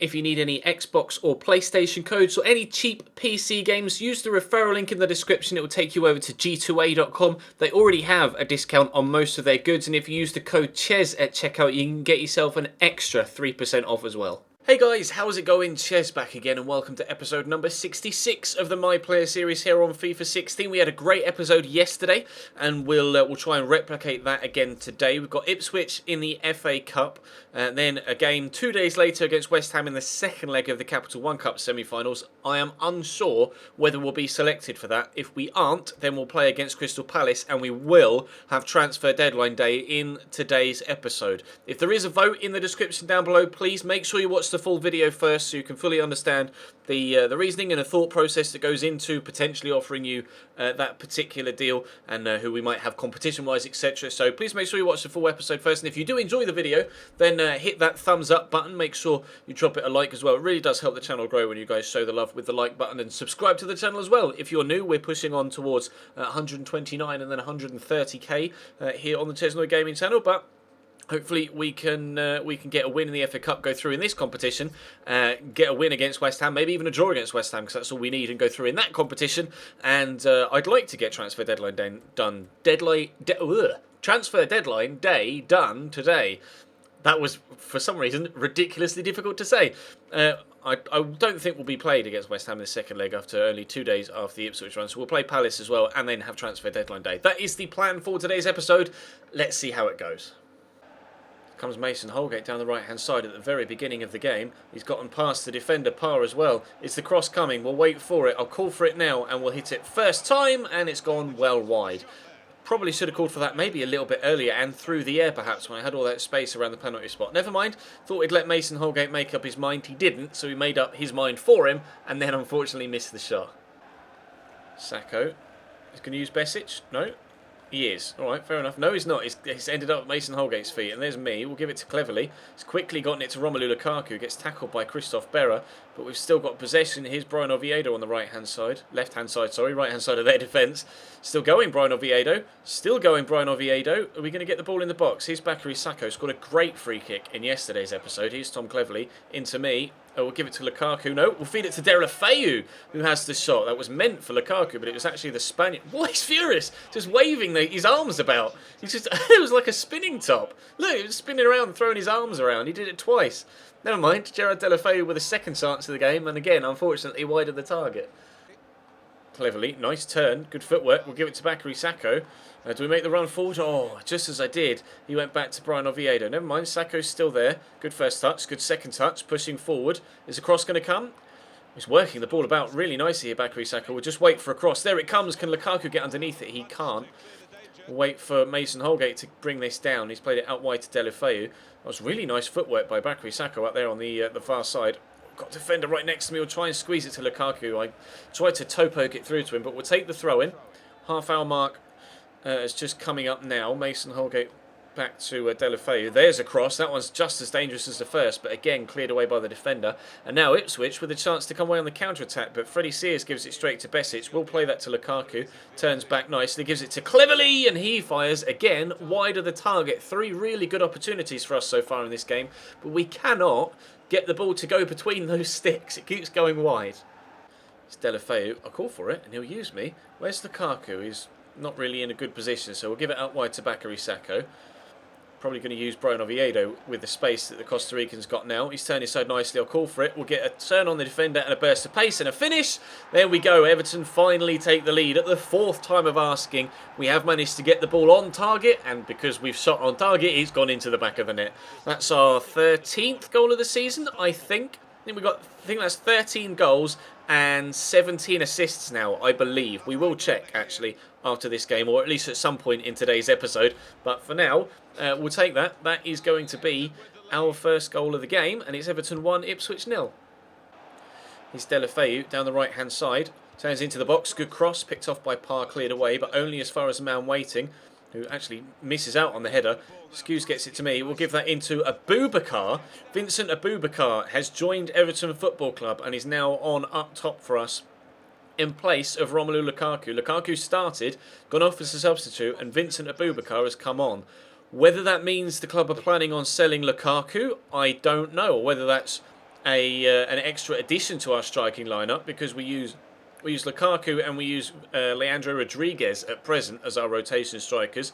If you need any Xbox or PlayStation codes or any cheap PC games, use the referral link in the description. It will take you over to g2a.com. They already have a discount on most of their goods, and if you use the code CHES at checkout, you can get yourself an extra 3% off as well. Hey guys, how's it going? Ches back again, and welcome to episode number 66 of the My Player series here on FIFA 16. We had a great episode yesterday, and we'll try and replicate that again today. We've got Ipswich in the FA Cup, and then a game 2 days later against West Ham in the second leg of the Capital One Cup semi-finals. I am unsure whether we'll be selected for that. If we aren't, then we'll play against Crystal Palace, and we will have transfer deadline day in today's episode. If there is a vote in the description down below, please make sure you watch the full video first so you can fully understand the reasoning and the thought process that goes into potentially offering you that particular deal, and who we might have competition wise, etc. So please make sure you watch the full episode first, and if you do enjoy the video, then hit that thumbs up button. Make sure you drop it a like as well. It really does help the channel grow when you guys show the love with the like button, and subscribe to the channel as well. If you're new, we're pushing on towards 129 and then 130k here on the Chesnoid Gaming channel, but hopefully we can get a win in the FA Cup, go through in this competition, get a win against West Ham, maybe even a draw against West Ham, because that's all we need, and go through in that competition. And I'd like to get transfer deadline day done. Transfer deadline day done today. That was, for some reason, ridiculously difficult to say. I don't think we'll be played against West Ham in the second leg after only 2 days after the Ipswich run. So we'll play Palace as well, and then have transfer deadline day. That is the plan for today's episode. Let's see how it goes. Comes Mason Holgate down the right-hand side at the very beginning of the game. He's gotten past the defender, Parr, as well. Is the cross coming? We'll wait for it. I'll call for it now, and we'll hit it first time, and it's gone well wide. Probably should have called for that maybe a little bit earlier and through the air, perhaps, when I had all that space around the penalty spot. Never mind. Thought we'd let Mason Holgate make up his mind. He didn't, so he made up his mind for him, and then unfortunately missed the shot. Sacco is going to use Ipswich. No. He is. Alright, fair enough. No, he's not. He's ended up at Mason Holgate's feet. And there's me. We'll give it to Cleverly. He's quickly gotten it to Romelu Lukaku. Gets tackled by Christoph Berra. But we've still got possession. Here's Brian Oviedo on the right-hand side. Left-hand side, sorry. Right-hand side of their defence. Still going, Brian Oviedo. Still going, Brian Oviedo. Are we going to get the ball in the box? Here's Bakary Sacco. Scored a great free kick in yesterday's episode. Here's Tom Cleverly. Into me. Oh, we'll give it to Lukaku. No, we'll feed it to Deulofeu, who has the shot. That was meant for Lukaku, but it was actually the Spaniard. What? He's furious. Just waving his arms about. He just, it was like a spinning top. Look, he was spinning around and throwing his arms around. He did it twice. Never mind. Gerard Deulofeu with a second chance of the game, and again, unfortunately, wide of the target. Cleverly, nice turn, good footwork. We'll give it to Bakary Sacco. Do we make the run forward? Oh, just as I did, he went back to Brian Oviedo. Never mind, Sacco's still there. Good first touch, good second touch, pushing forward. Is the cross going to come? He's working the ball about really nicely here, Bakary Sacco. We'll just wait for a cross. There it comes. Can Lukaku get underneath it? He can't. We'll wait for Mason Holgate to bring this down. He's played it out wide to Deulofeu. That was really nice footwork by Bakary Sacco out there on the far side. Got a defender right next to me. We'll try and squeeze it to Lukaku. I tried to toe poke it through to him, but we'll take the throw in. Half hour mark is just coming up now. Mason Holgate back to Deulofeu. There's a cross. That one's just as dangerous as the first, but again cleared away by the defender. And now Ipswich with a chance to come away on the counter-attack, but Freddie Sears gives it straight to Ipswich. We'll play that to Lukaku. Turns back nicely, gives it to Cleverly, and he fires again wide of the target. 3 really good opportunities for us so far in this game, but we cannot get the ball to go between those sticks. It keeps going wide. It's Deulofeu. I'll call for it, and he'll use me. Where's Lukaku? He's not really in a good position, so we'll give it out wide to Bakary Sacco. Probably going to use Brian Oviedo with the space that the Costa Rican's got now. He's turned inside nicely. I'll call for it. We'll get a turn on the defender and a burst of pace and a finish. There we go. Everton finally take the lead at the 4th time of asking. We have managed to get the ball on target, and because we've shot on target, it's gone into the back of the net. That's our 13th goal of the season, I think. I think that's 13 goals and 17 assists now, I believe. We will check, actually, after this game, or at least at some point in today's episode. But for now, we'll take that. That is going to be our first goal of the game, and it's Everton 1, Ipswich 0. Here's Deulofeu down the right-hand side. Turns into the box. Good cross, picked off by Parr, cleared away, but only as far as the man waiting, who actually misses out on the header. Skews gets it to me. We'll give that into Aboubakar. Vincent Aboubakar has joined Everton Football Club and is now on up top for us in place of Romelu Lukaku. Lukaku started, gone off as a substitute, and Vincent Aboubakar has come on. Whether that means the club are planning on selling Lukaku, I don't know. Or whether that's an extra addition to our striking lineup because we use Lukaku and we use Leandro Rodriguez at present as our rotation strikers.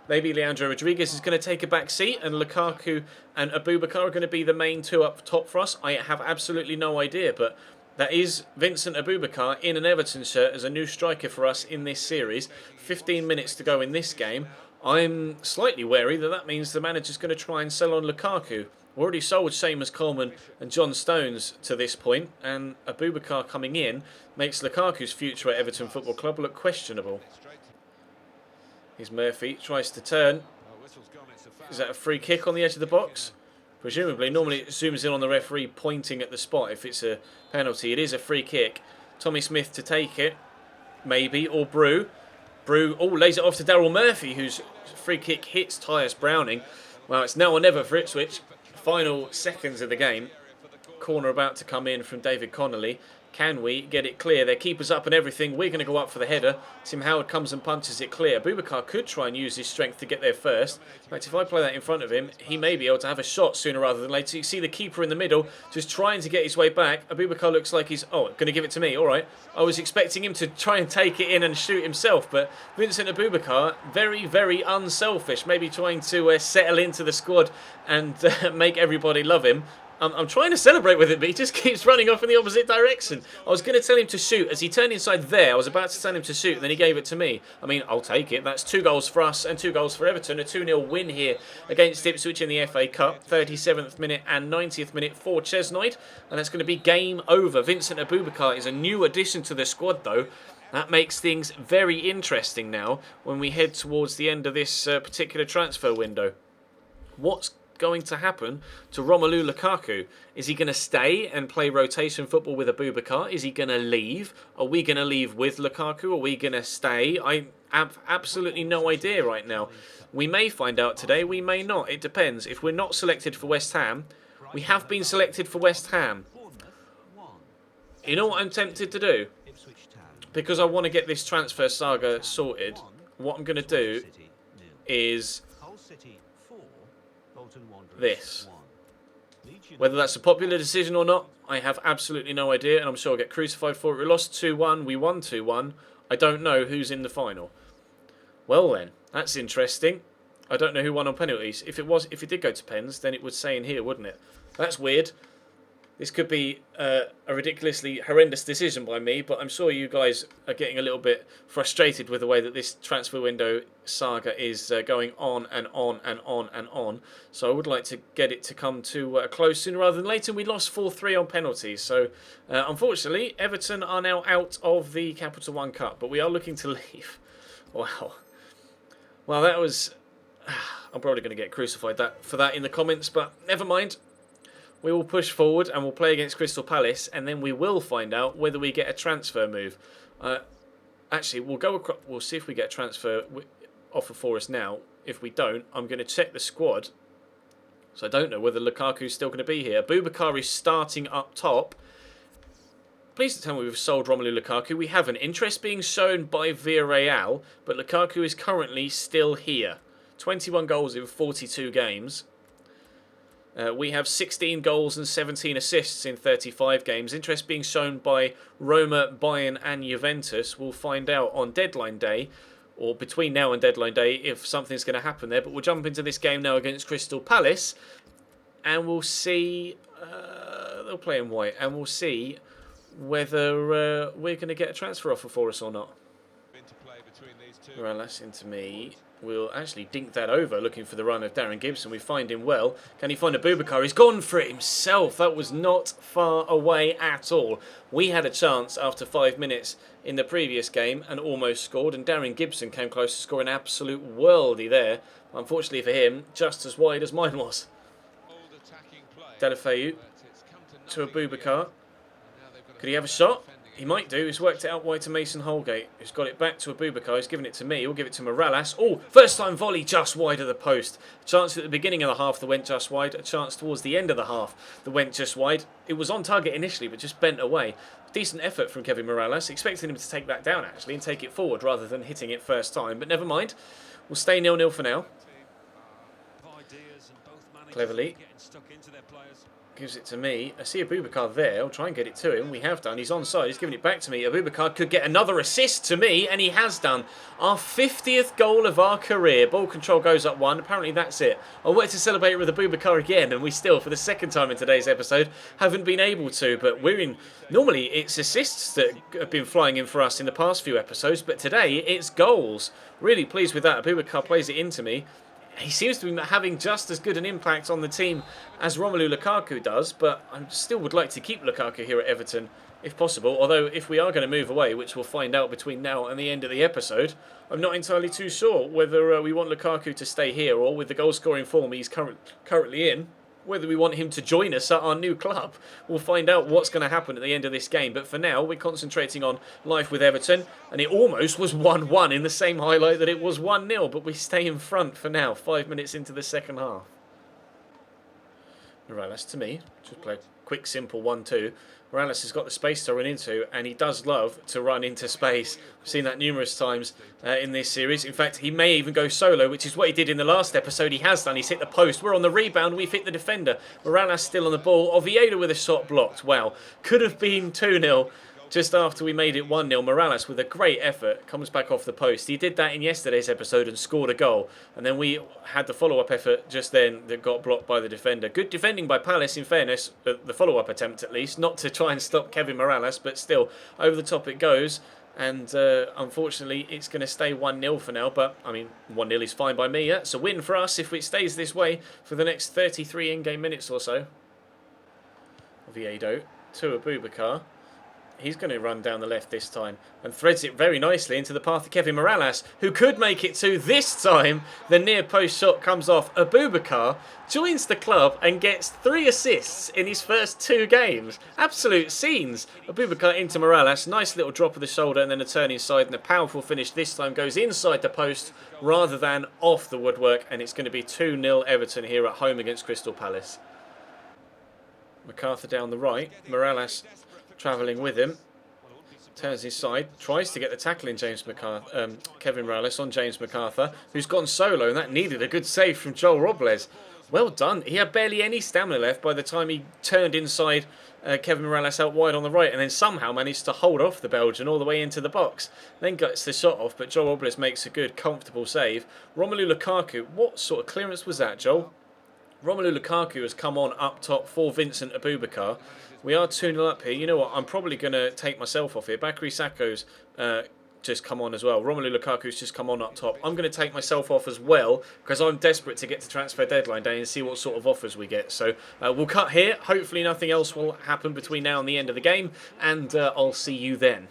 Maybe Leandro Rodriguez is going to take a back seat and Lukaku and Abubakar are going to be the main two up top for us. I have absolutely no idea, but that is Vincent Abubakar in an Everton shirt as a new striker for us in this series. 15 minutes to go in this game. I'm slightly wary that means the manager's going to try and sell on Lukaku. We've already sold Seamus Coleman and John Stones to this point, and Abubakar coming in makes Lukaku's future at Everton Football Club look questionable. Here's Murphy, tries to turn. Is that a free kick on the edge of the box? Presumably, normally it zooms in on the referee pointing at the spot if it's a penalty. It is a free kick. Tommy Smith to take it, maybe, or Brew. Brew, lays it off to Daryl Murphy, whose free kick hits Tyus Browning. Well, it's now or never for Ipswich. Final seconds of the game. Corner about to come in from David Connolly. Can we get it clear? Their keeper's up and everything. We're going to go up for the header. Tim Howard comes and punches it clear. Abubakar could try and use his strength to get there first. In fact, if I play that in front of him, he may be able to have a shot sooner rather than later. You see the keeper in the middle just trying to get his way back. Abubakar looks like he's, going to give it to me. All right. I was expecting him to try and take it in and shoot himself, but Vincent Abubakar, very, very unselfish. Maybe trying to settle into the squad and make everybody love him. I'm trying to celebrate with it, but he just keeps running off in the opposite direction. I was going to tell him to shoot. As he turned inside there, I was about to tell him to shoot, and then he gave it to me. I mean, I'll take it. That's 2 goals for us and 2 goals for Everton. A 2-0 win here against Ipswich in the FA Cup. 37th minute and 90th minute for Chesnoid. And that's going to be game over. Vincent Abubakar is a new addition to the squad, though. That makes things very interesting now when we head towards the end of this particular transfer window. What's going to happen to Romelu Lukaku? Is he going to stay and play rotation football with Abubakar? Is he going to leave? Are we going to leave with Lukaku? Are we going to stay? I have absolutely no idea right now. We may find out today, we may not. It depends. If we're not selected for West Ham, we have been selected for West Ham. You know what I'm tempted to do? Because I want to get this transfer saga sorted, what I'm going to do is this. Whether that's a popular decision or not, I have absolutely no idea, and I'm sure I'll get crucified for it. We lost 2-1, we won 2-1. I don't know who's in the final. Well then, that's interesting. I don't know who won on penalties. If it did go to pens, then it would say in here, wouldn't it? That's weird. This could be a ridiculously horrendous decision by me, but I'm sure you guys are getting a little bit frustrated with the way that this transfer window saga is going on and on and on and on. So I would like to get it to come to a close sooner rather than later. We lost 4-3 on penalties. So unfortunately, Everton are now out of the Capital One Cup, but we are looking to leave. Wow. Well, that was... I'm probably going to get crucified for that in the comments, but never mind. We will push forward and we'll play against Crystal Palace, and then we will find out whether we get a transfer move. Actually, we'll see if we get a transfer offer for us now. If we don't, I'm going to check the squad. So I don't know whether Lukaku's still going to be here. Abubakar is starting up top. Please don't tell me we've sold Romelu Lukaku. We haven't. Interest being shown by Villarreal, but Lukaku is currently still here. 21 goals in 42 games. We have 16 goals and 17 assists in 35 games. Interest being shown by Roma, Bayern and Juventus. We'll find out on deadline day, or between now and deadline day, if something's going to happen there. But we'll jump into this game now against Crystal Palace, and we'll see... they'll play in white, and we'll see whether we're going to get a transfer offer for us or not. Morales into me. We'll actually dink that over, looking for the run of Darren Gibson. We find him well. Can he find Abubakar? He's gone for it himself. That was not far away at all. We had a chance after 5 minutes in the previous game and almost scored. And Darren Gibson came close to scoring an absolute worldie there. Unfortunately for him, just as wide as mine was. Delafeu to Abubakar. Could he have a shot? He might do. He's worked it out wide to Mason Holgate, who's got it back to Abubakar. He's given it to me. He'll give it to Morales. Oh, first time volley just wide of the post. A chance at the beginning of the half that went just wide. A chance towards the end of the half that went just wide. It was on target initially, but just bent away. Decent effort from Kevin Morales. Expecting him to take that down, actually, and take it forward rather than hitting it first time. But never mind. We'll stay 0-0 for now. Cleverly. Gives it to me. I see Abubakar there. I'll try and get it to him. We have done. He's onside. He's giving it back to me. Abubakar could get another assist to me, and he has done. Our 50th goal of our career. Ball control goes up 1. Apparently that's it. I wanted to celebrate with Abubakar again, and we still, for the second time in today's episode, haven't been able to. But we're in... Normally it's assists that have been flying in for us in the past few episodes, but today it's goals. Really pleased with that. Abubakar plays it into me. He seems to be having just as good an impact on the team as Romelu Lukaku does, but I still would like to keep Lukaku here at Everton if possible. Although if we are going to move away, which we'll find out between now and the end of the episode, I'm not entirely too sure whether we want Lukaku to stay here or with the goal-scoring form he's currently in, whether we want him to join us at our new club. We'll find out what's going to happen at the end of this game. But for now, we're concentrating on life with Everton. And it almost was 1-1 in the same highlight that it was 1-0. But we stay in front for now, 5 minutes into the second half. Right, that's to me. Just play a quick, simple 1-2. Morales has got the space to run into, and he does love to run into space. We've seen that numerous times in this series. In fact, he may even go solo, which is what he did in the last episode. He has done. He's hit the post. We're on the rebound. We've hit the defender. Morales still on the ball. Oviedo with a shot blocked. Wow. Could have been 2-0. Just after we made it 1-0, Morales with a great effort comes back off the post. He did that in yesterday's episode and scored a goal. And then we had the follow-up effort just then that got blocked by the defender. Good defending by Palace, in fairness, the follow-up attempt at least. Not to try and stop Kevin Morales, but still, over the top it goes. And unfortunately, it's going to stay 1-0 for now. But, I mean, 1-0 is fine by me. It's a win for us if it stays this way for the next 33 in-game minutes or so. Oviedo to Abubakar. He's going to run down the left this time and threads it very nicely into the path of Kevin Morales, who could make it to this time. The near post shot comes off. Abubakar joins the club and gets 3 assists in his first 2 games. Absolute scenes. Abubakar into Morales. Nice little drop of the shoulder and then a turn inside. And a powerful finish this time goes inside the post rather than off the woodwork. And it's going to be 2-0 Everton here at home against Crystal Palace. MacArthur down the right. Morales travelling with him, turns his side, tries to get the tackle in Kevin Morales on James MacArthur, who's gone solo, and that needed a good save from Joel Robles. Well done. He had barely any stamina left by the time he turned inside Kevin Morales out wide on the right, and then somehow managed to hold off the Belgian all the way into the box. Then gets the shot off, but Joel Robles makes a good, comfortable save. Romelu Lukaku, what sort of clearance was that, Joel? Romelu Lukaku has come on up top for Vincent Abubakar. We are 2-0 up here. You know what? I'm probably going to take myself off here. Bakary Sakho's just come on as well. Romelu Lukaku's just come on up top. I'm going to take myself off as well because I'm desperate to get to transfer deadline day and see what sort of offers we get. So we'll cut here. Hopefully nothing else will happen between now and the end of the game. And I'll see you then.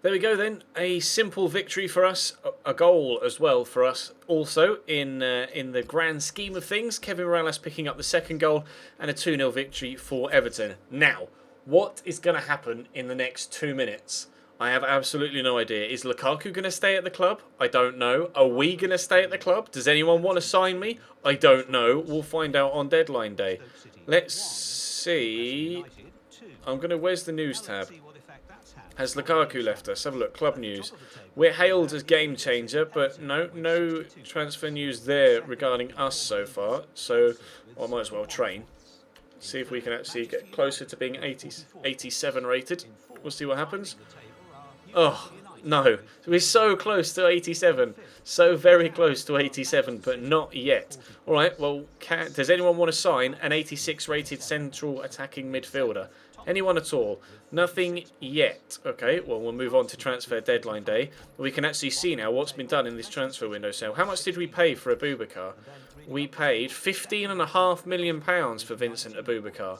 There we go then, a simple victory for us, a goal as well for us also in the grand scheme of things. Kevin Morales picking up the second goal and a 2-0 victory for Everton. Now, what is going to happen in the next 2 minutes? I have absolutely no idea. Is Lukaku going to stay at the club? I don't know. Are we going to stay at the club? Does anyone want to sign me? I don't know. We'll find out on deadline day. Let's see. Where's the news tab? Has Lukaku left us? Have a look. Club news. We're hailed as game changer, but no transfer news there regarding us so far. So I might as well train. See if we can actually get closer to being 87 rated. We'll see what happens. Oh, no. We're so close to 87. So very close to 87, but not yet. All right, well, does anyone want to sign an 86 rated central attacking midfielder? Anyone at all? Nothing yet. Okay, well, we'll move on to transfer deadline day. We can actually see now what's been done in this transfer window sale. How much did we pay for Abubakar? We paid £15.5 million for Vincent Abubakar.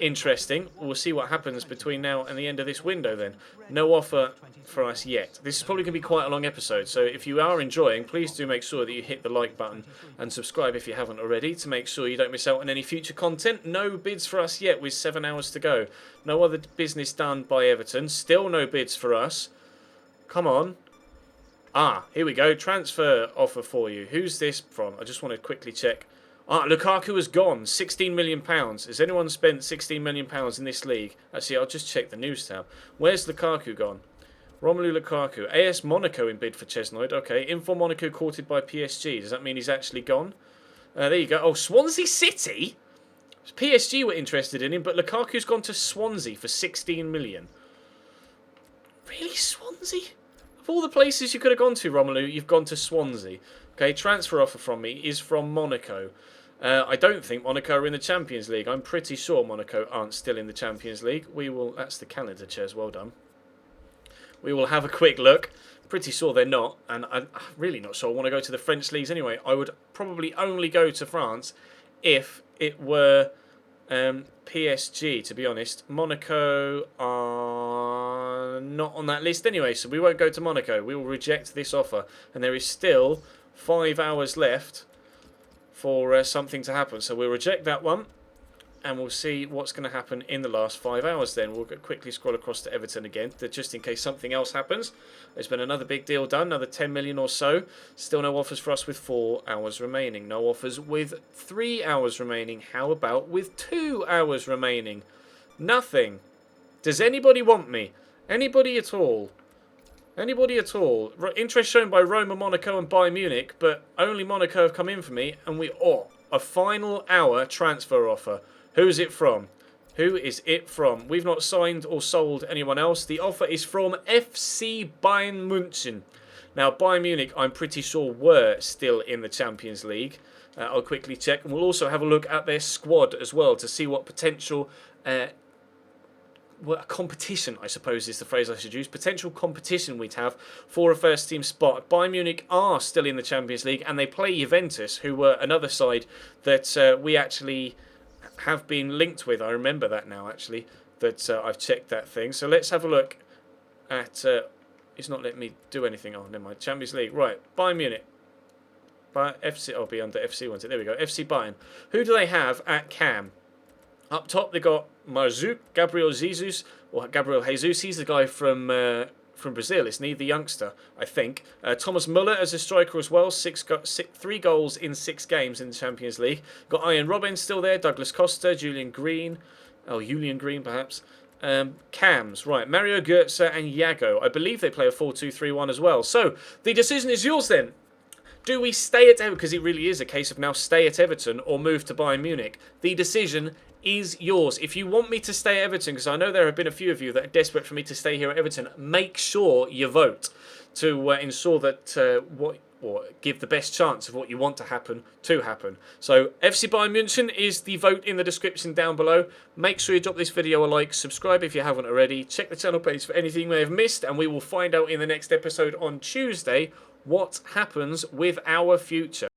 Interesting. We'll see what happens between now and the end of this window then. No offer for us yet. This is probably going to be quite a long episode, so if you are enjoying, please do make sure that you hit the like button and subscribe if you haven't already to make sure you don't miss out on any future content. No bids for us yet with 7 hours to go. No other business done by Everton. Still no bids for us. Come on. Ah, here we go. Transfer offer for you. Who's this from? I just want to quickly check. Ah, Lukaku has gone. £16 million. Has anyone spent £16 million in this league? Actually, I'll just check the news tab. Where's Lukaku gone? Romelu Lukaku. AS Monaco in bid for Chesnoid. Okay. Info Monaco courted by PSG. Does that mean he's actually gone? There you go. Oh, Swansea City? PSG were interested in him, but Lukaku's gone to Swansea for 16 million. Really, Swansea? Of all the places you could have gone to, Romelu, you've gone to Swansea. Okay, transfer offer from me is from Monaco. I don't think Monaco are in the Champions League. I'm pretty sure Monaco aren't still in the Champions League. That's the calendar, Ches. Well done. We will have a quick look. Pretty sure they're not, and I'm really not sure I want to go to the French leagues anyway. I would probably only go to France if it were PSG, to be honest. Monaco are not on that list anyway, so we won't go to Monaco. We will reject this offer, and there is still 5 hours left for something to happen. So we'll reject that one, and we'll see what's going to happen in the last 5 hours then. We'll quickly scroll across to Everton again, just in case something else happens. There's been another big deal done, another 10 million or so. Still no offers for us with 4 hours remaining. No offers with 3 hours remaining. How about with 2 hours remaining? Nothing. Does anybody want me? Anybody at all? Anybody at all? Interest shown by Roma, Monaco and Bayern Munich, but only Monaco have come in for me, and a final hour transfer offer. Who is it from? Who is it from? We've not signed or sold anyone else. The offer is from FC Bayern München. Now, Bayern Munich, I'm pretty sure, were still in the Champions League. I'll quickly check. And we'll also have a look at their squad as well to see what potential competition, I suppose is the phrase I should use. Potential competition we'd have for a first-team spot. Bayern Munich are still in the Champions League, and they play Juventus, who were another side that we actually have been linked with. I remember that now, actually, that I've checked that thing. So let's have a look at... it's not letting me do anything. Oh, never mind. Champions League. Right. Bayern Munich. FC... I'll be under FC ones. There we go. FC Bayern. Who do they have at Cam? Up top, they got Marzuc, Gabriel Jesus. He's the guy from Brazil, isn't he? The youngster, I think. Thomas Muller as a striker as well. 3 goals in 6 games in the Champions League. Got Ian Robin still there. Douglas Costa, Julian Green. Oh, Julian Green perhaps. Cams, right. Mario Götze and Iago. I believe they play a 4-2-3-1 as well. So, the decision is yours then. Do we stay at Everton? Because it really is a case of now stay at Everton or move to Bayern Munich. The decision is yours. If you want me to stay at Everton, because I know there have been a few of you that are desperate for me to stay here at Everton, make sure you vote to ensure that give the best chance of what you want to happen. So FC Bayern München is the vote in the description down below. Make sure you drop this video a like, subscribe if you haven't already, check the channel page for anything you may have missed, and we will find out in the next episode on Tuesday what happens with our future.